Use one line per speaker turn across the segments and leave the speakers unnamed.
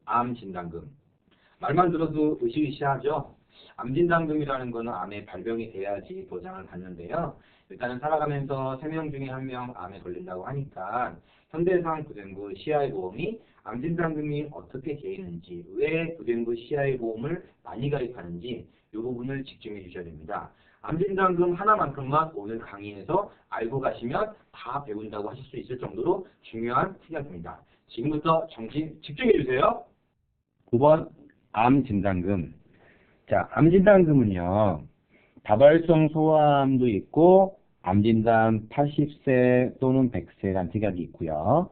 암진단금. 말만 들어도 으시으시하죠? 암진단금이라는 거는 암의 발병이 돼야지 보장을 받는데요. 일단은 살아가면서 3명 중에 1명 암에 걸린다고 하니까 현대해상 부den부 CI보험이 암진단금이 어떻게 돼 있는지, 왜 부den부 CI보험을 많이 가입하는지 이 부분을 집중해 주셔야 됩니다. 암진단금 하나만큼만 오늘 강의에서 알고 가시면 다 배운다고 하실 수 있을 정도로 중요한 특약입니다. 지금부터 정신 집중해 주세요. 9번 암진단금. 자, 암진단금은요, 다발성 소아암도 있고 암진단 80세 또는 100세라는 특약이 있고요.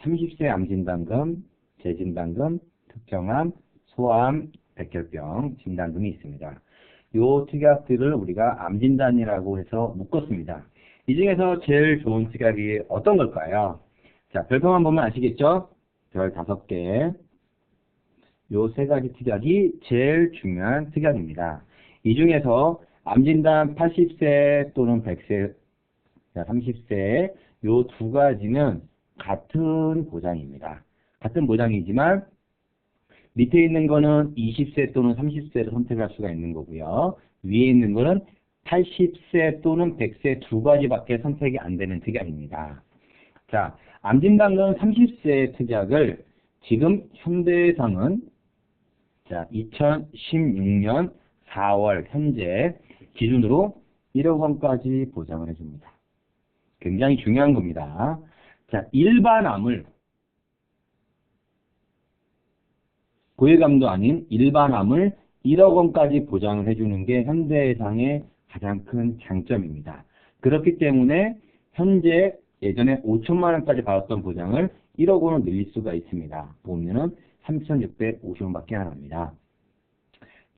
30세 암진단금, 재진단금, 특정암, 소아암, 백혈병 진단금이 있습니다. 이 특약들을 우리가 암진단이라고 해서 묶었습니다. 이 중에서 제일 좋은 특약이 어떤 걸까요? 자, 별표만 보면 아시겠죠? 별 5개. 요 3가지 특약이 제일 중요한 특약입니다. 이 중에서 암진단 80세 또는 100세, 30세 요 2가지는 같은 보장입니다. 같은 보장이지만 밑에 있는 거는 20세 또는 30세를 선택할 수가 있는 거고요. 위에 있는 거는 80세 또는 100세 2가지밖에 선택이 안 되는 특약입니다. 자, 암진단금 30세 특약을 지금 현대해상은 자, 2016년 4월 현재 기준으로 1억 원까지 보장을 해줍니다. 굉장히 중요한 겁니다. 자, 일반암을 고해감도 아닌 일반암을 1억 원까지 보장을 해주는 게 현대해상의 가장 큰 장점입니다. 그렇기 때문에 현재 예전에 5천만 원까지 받았던 보장을 1억 원으로 늘릴 수가 있습니다. 보험료는 3,650원밖에 안 합니다.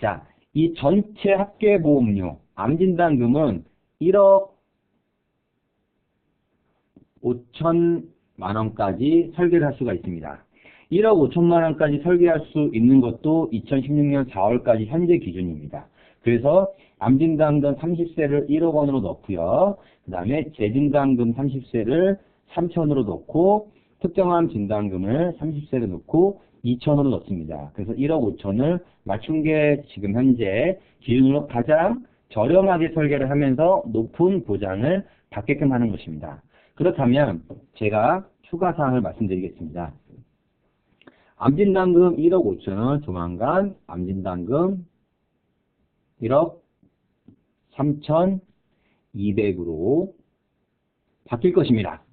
자, 이 전체 합계 보험료, 암진단금은 1억 5천만 원까지 설계를 할 수가 있습니다. 1억 5천만 원까지 설계할 수 있는 것도 2016년 4월까지 현재 기준입니다. 그래서 암진단금 30세를 1억 원으로 넣고요. 그 다음에 재진단금 30세를 3천으로 넣고 특정암 진단금을 30세를 넣고 2천으로 넣습니다. 그래서 1억 5천을 맞춘 게 지금 현재 기준으로 가장 저렴하게 설계를 하면서 높은 보장을 받게끔 하는 것입니다. 그렇다면 제가 추가 사항을 말씀드리겠습니다. 암진단금 1억 5천은 조만간 암진단금 1억 3,200으로 바뀔 것입니다.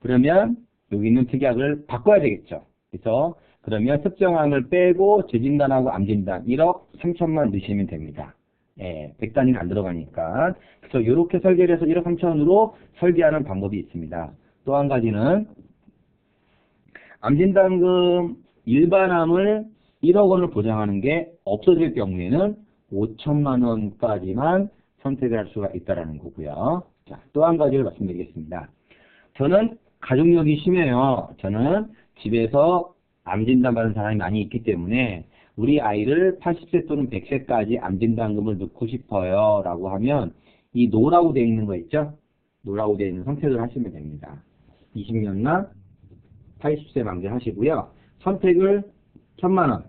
그러면 여기 있는 특약을 바꿔야 되겠죠. 그래서 그러면 특정암을 빼고 재진단하고 암진단 1억 3천만 넣으시면 됩니다. 예, 100단위는 안 들어가니까. 그래서 이렇게 설계를 해서 1억 3천으로 설계하는 방법이 있습니다. 또 한 가지는 암진단금 일반암을 1억 원을 보장하는 게 없어질 경우에는 5천만 원까지만 선택을 할 수가 있다는 거고요. 자, 또 한 가지를 말씀드리겠습니다. 저는 가족력이 심해요. 저는 집에서 암진단 받은 사람이 많이 있기 때문에 우리 아이를 80세 또는 100세까지 암진단금을 넣고 싶어요 라고 하면 이 노라고 되어 있는 거 있죠? 노라고 되어 있는 선택을 하시면 됩니다. 20년나 80세 만기 하시고요. 선택을 1,000만 원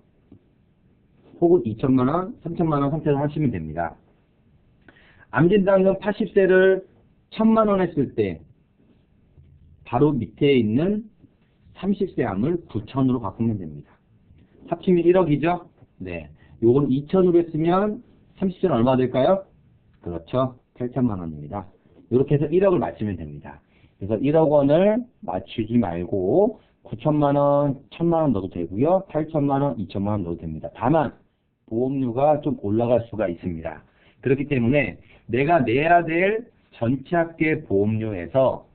혹은 2천만 원, 3천만 원 선택을 하시면 됩니다. 암진단금 80세를 1,000만 원 했을 때 바로 밑에 있는 30세 암을 9천으로 바꾸면 됩니다. 합치면 1억이죠? 네. 요건 2천으로 했으면 30세는 얼마 될까요? 그렇죠. 8천만 원입니다. 이렇게 해서 1억을 맞추면 됩니다. 그래서 1억 원을 맞추지 말고 9천만 원, 1,000만 원 넣어도 되고요. 8천만 원, 2천만 원 넣어도 됩니다. 다만 보험료가 좀 올라갈 수가 있습니다. 그렇기 때문에 내가 내야 될 전체 합계 보험료에서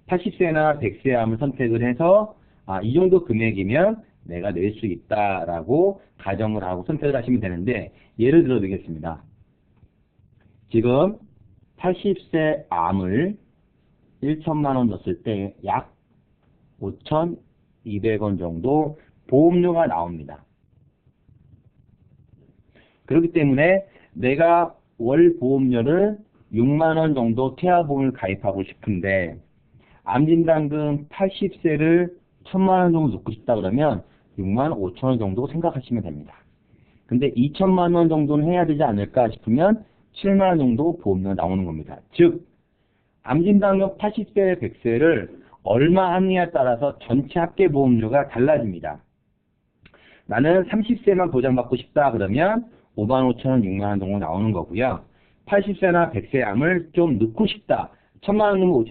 80세나 100세 암을 선택을 해서 이 정도 금액이면 내가 낼 수 있다라고 가정을 하고 선택을 하시면 되는데 예를 들어 드리겠습니다. 지금 80세 암을 1천만 원 넣었을 때 약 5,200원 정도 보험료가 나옵니다. 그렇기 때문에 내가 월 보험료를 6만 원 정도 태아보험을 가입하고 싶은데 암진단금 80세를 1,000만 원 정도 넣고 싶다 그러면
6만 5천 원 정도 생각하시면 됩니다. 근데 2천만 원 정도는 해야 되지 않을까 싶으면 7만 원 정도 보험료가 나오는 겁니다. 즉 암진단금 80세, 100세를 얼마 하느냐에 따라서 전체 합계 보험료가 달라집니다. 나는 30세만 보장받고 싶다 그러면 5만 5천 원, 6만 원 정도 나오는 거고요. 80세나 100세 암을 좀 넣고 싶다. 1천만 원 넣으면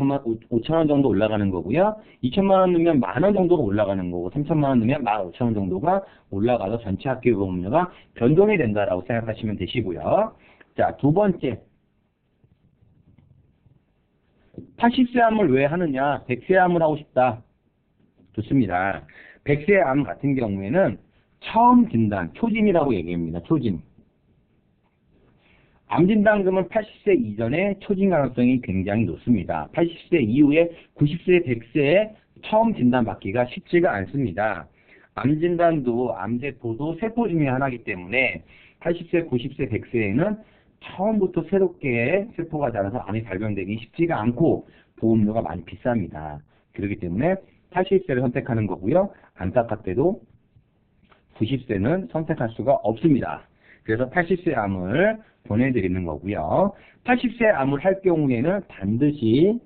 5천 원 정도 올라가는 거고요. 2천만 원 넣으면 10,000원 정도가 올라가는 거고 3천만 원 넣으면 15,000원 정도가 올라가서 전체 합계 보험료가 변동이 된다라고 생각하시면 되시고요. 자, 두 번째. 80세 암을 왜 하느냐? 100세 암을 하고 싶다. 좋습니다. 100세 암 같은 경우에는 처음 진단, 초진이라고 얘기합니다. 초진. 암진단금은 80세 이전에 초진 가능성이 굉장히 높습니다. 80세 이후에 90세, 100세에 처음 진단받기가 쉽지가 않습니다. 암진단도 암세포도 세포 중에 하나이기 때문에 80세, 90세, 100세에는 처음부터 새롭게 세포가 자라서 암이 발병되기 쉽지가 않고 보험료가 많이 비쌉니다. 그렇기 때문에 80세를 선택하는 거고요. 안타깝게도 90세는 선택할 수가 없습니다. 그래서 80세 암을 보내드리는 거고요. 80세 암을 할 경우에는 반드시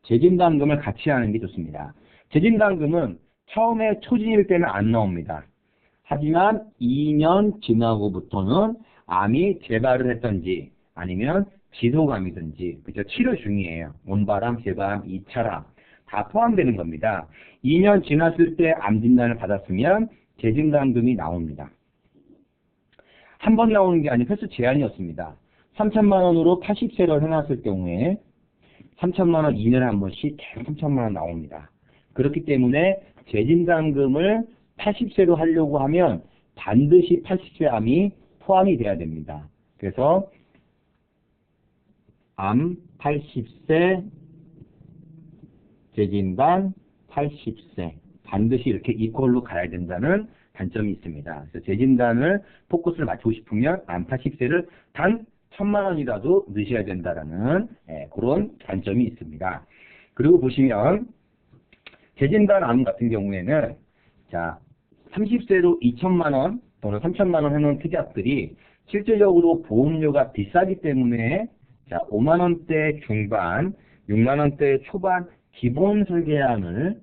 재진단금을 같이 하는 게 좋습니다. 재진단금은 처음에 초진일 때는 안 나옵니다. 하지만 2년 지나고부터는 암이 재발을 했던지 아니면 지속암이든지 그죠? 치료 중이에요. 온바람, 재발암, 2차람 다 포함되는 겁니다. 2년 지났을 때 암 진단을 받았으면 재진단금이 나옵니다. 한 번 나오는 게 아니고 횟수 제한이었습니다. 3천만 원으로 80세를 해놨을 경우에 3천만 원 2년에 한 번씩 계속 3천만 원 나옵니다. 그렇기 때문에 재진단금을 80세로 하려고 하면 반드시 80세 암이 포함이 돼야 됩니다. 그래서 암 80세, 재진단 80세 반드시 이렇게 이퀄로 가야 된다는 단점이 있습니다. 그래서 재진단을 포커스를 맞추고 싶으면 암 80세를 단 1,000만 원이라도 넣으셔야 된다라는 그런 단점이 있습니다. 그리고 보시면 재진단 암 같은 경우에는 자 30세로 2천만 원 또는 3천만 원 해놓은 특약들이 실질적으로 보험료가 비싸기 때문에 자 5만 원대 중반, 6만 원대 초반 기본 설계안을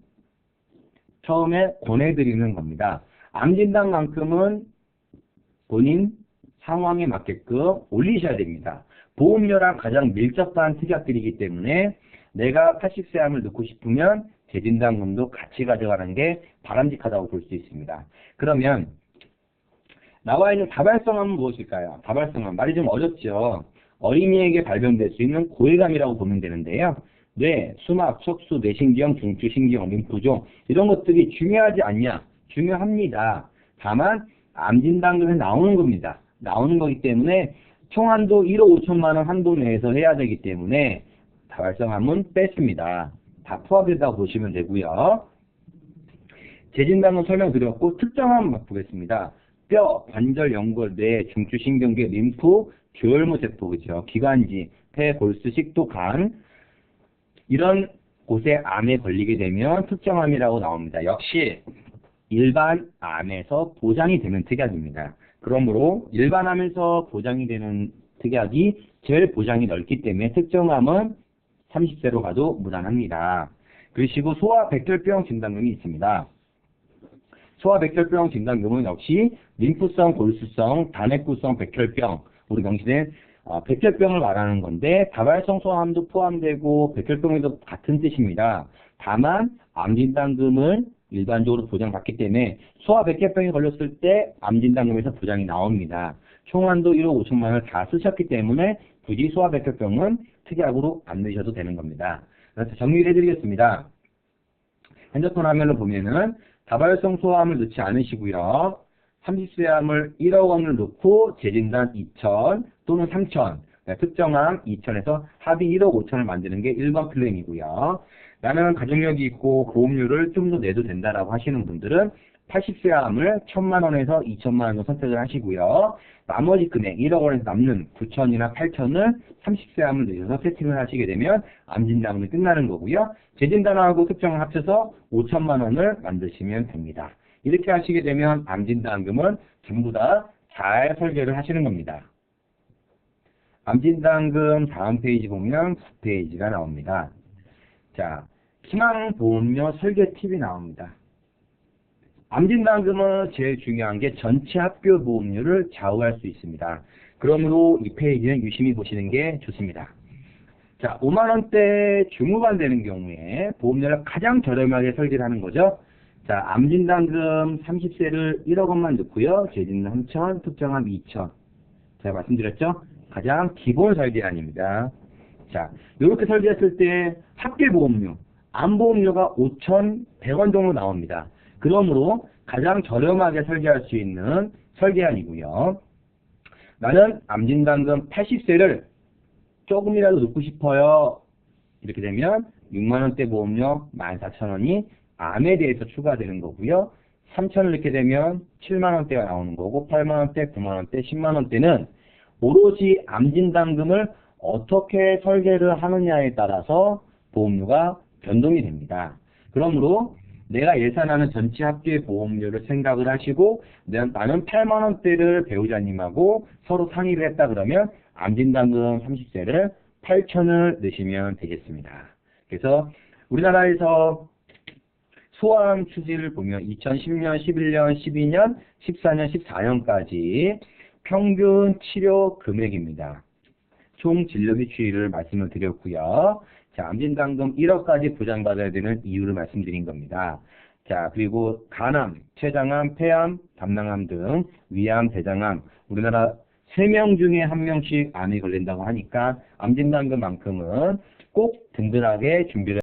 처음에 권해드리는 겁니다. 암진단만큼은 본인 상황에 맞게끔 올리셔야 됩니다. 보험료랑 가장 밀접한 특약들이기 때문에 내가 80세 암을 넣고 싶으면 재진단금도 같이 가져가는 게 바람직하다고 볼 수 있습니다. 그러면 나와 있는 다발성암은 무엇일까요? 다발성암 말이 좀 어렵죠. 어린이에게 발병될 수 있는 고해감이라고 보면 되는데요. 뇌, 수막, 척수, 뇌신경, 중추, 신경, 림프종 이런 것들이 중요하지 않냐? 중요합니다. 다만 암진단금에 나오는 겁니다. 나오는 거기 때문에 총한도 1억 5천만 원 한도 내에서 해야 되기 때문에 다발성암은 뺐습니다. 다 포함된다고 보시면 되고요. 재진단은 설명드렸고 특정암 보겠습니다. 뼈, 관절, 연골, 뇌, 중추, 신경계, 림프, 교혈무 세포, 그죠? 기관지, 폐, 골수, 식도, 간 이런 곳에 암에 걸리게 되면 특정암이라고 나옵니다. 역시 일반 암에서 보장이 되는 특약입니다. 그러므로 일반 암에서 보장이 되는 특약이 제일 보장이 넓기 때문에 특정암은 30세로 가도 무난합니다. 그리고 소아백혈병 진단금이 있습니다. 소아백혈병 진단금은 역시 림프성, 골수성, 단핵구성 백혈병, 우리 명시된 백혈병을 말하는 건데 다발성 소아암도 포함되고 백혈병에도 같은 뜻입니다. 다만 암진단금을 일반적으로 보장받기 때문에 소아백혈병에 걸렸을 때 암진단금에서 보장이 나옵니다. 총한도 1억 5천만 원을 다 쓰셨기 때문에 굳이 소아백혈병은 특약으로 안 넣으셔도 되는 겁니다. 그래서 정리를 해드리겠습니다. 핸드폰 화면을 보면은 다발성 소아암을 넣지 않으시고요. 30세 암을 1억 원을 넣고 재진단 2천 또는 3천 특정암 2천에서 합의 1억 5천을 만드는 게 1번 플랜이고요. 나는 가족력이 있고 보험료를 좀 더 내도 된다라고 하시는 분들은 80세 암을 1,000만 원에서 2천만 원으로 선택을 하시고요. 나머지 금액 1억 원에서 남는 9천이나 8천을 30세 암을 내셔서 세팅을 하시게 되면 암 진단은 끝나는 거고요. 재진단하고 특정을 합쳐서 5천만 원을 만드시면 됩니다. 이렇게 하시게 되면 암 진단금은 전부 다 잘 설계를 하시는 겁니다. 암 진단금 다음 페이지 보면 9페이지가 나옵니다. 자, 희망보험료 설계 팁이 나옵니다. 암진단금은 제일 중요한 게 전체 합교 보험료를 좌우할 수 있습니다. 그러므로 이 페이지는 유심히 보시는 게 좋습니다. 자, 5만 원대 중후반 되는 경우에 보험료를 가장 저렴하게 설계를 하는 거죠. 자, 암진단금 30세를 1억 원만 넣고요. 재진단 3천, 특정암 2천. 제가 말씀드렸죠? 가장 기본 설계안입니다. 자, 이렇게 설계했을 때 합계 보험료, 암보험료가 5,100원 정도 나옵니다. 그러므로 가장 저렴하게 설계할 수 있는 설계안이고요. 나는 암진단금 80세를 조금이라도 넣고 싶어요. 이렇게 되면 6만원대 보험료 14,000원이 암에 대해서 추가되는 거고요. 3,000을 넣게 되면 7만원대가 나오는 거고 8만원대, 9만원대, 10만원대는 오로지 암진단금을 어떻게 설계를 하느냐에 따라서 보험료가 변동이 됩니다. 그러므로 내가 예산하는 전체 합계 보험료를 생각을 하시고 나는 8만원대를 배우자님하고 서로 상의를 했다 그러면 암진단금 30세를 8천을 넣으시면 되겠습니다. 그래서 우리나라에서 소아암 추지를 보면 2010년, 11년, 12년, 14년, 14년까지 평균 치료 금액입니다. 총 진료비 추이를 말씀을 드렸고요. 자, 암진단금 1억까지 보장받아야 되는 이유를 말씀드린 겁니다. 자, 그리고 간암, 췌장암, 폐암, 담낭암 등 위암, 대장암, 우리나라 3명 중에 1명씩 암이 걸린다고 하니까 암진단금만큼은 꼭 든든하게 준비를